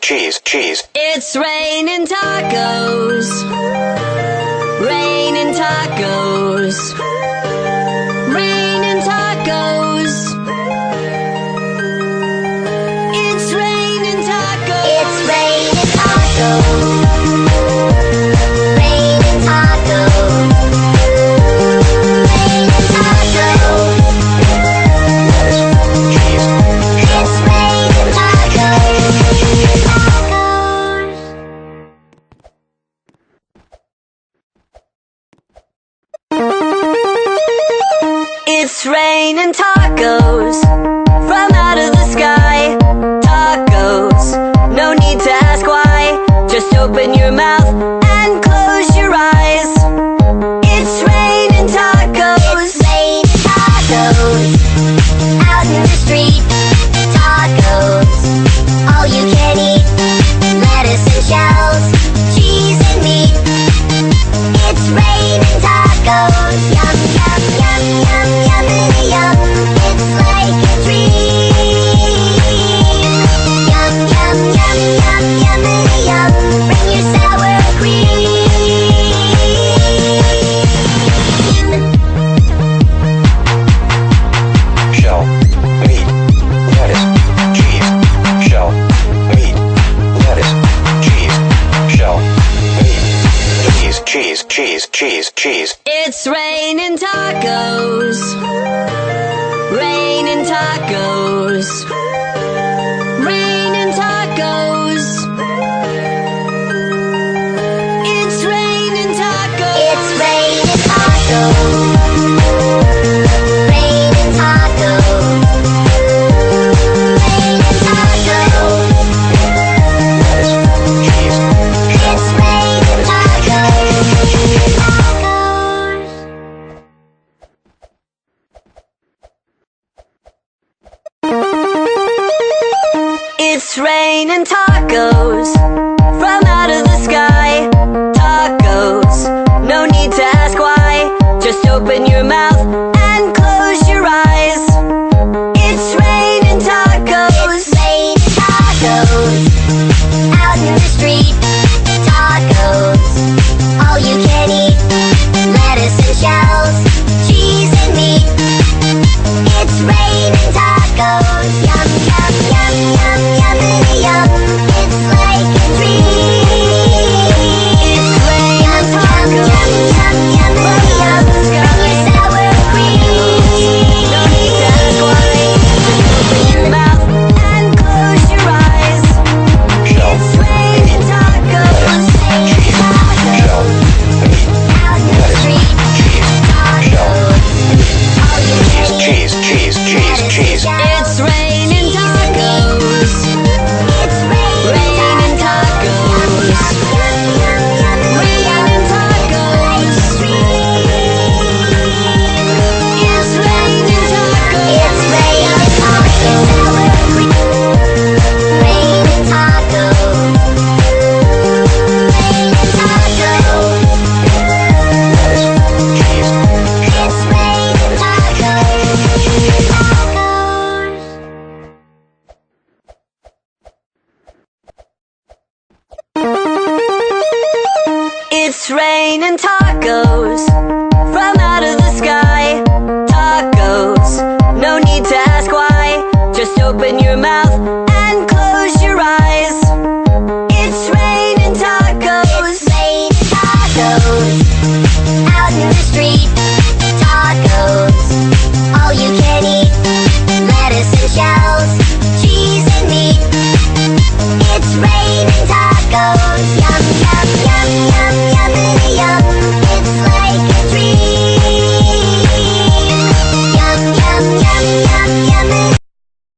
cheese. It's raining tacos. Raining tacos. Raining tacos. It's raining tacos. It's raining tacos. Raining tacos. Raining tacos. It's raining tacos. It's raining tacos from out of the sky. Tacos, no need to ask why. Just open your mouth and close your eyes. It's raining tacos. It's raining tacos. Out in the street. Tacos. All you can eat. Lettuce and shells. Cheese and meat. It's raining tacos. Yum, yum, yum, yum, yummity yum. It's like a dream. Yum, yum, yum, yum, yummity yum. Bring your sour cream. Shell, meat, lettuce, cheese. Shell, meat, lettuce, cheese. Shell, meat, cheese. It's raining tacos. Raining tacos. Raining tacos. It's raining tacos. It's raining tacos. Raining tacos. Raining tacos. It's raining tacos. It's raining tacos from out of the sky. Tacos, no need to ask why. Just open your mouth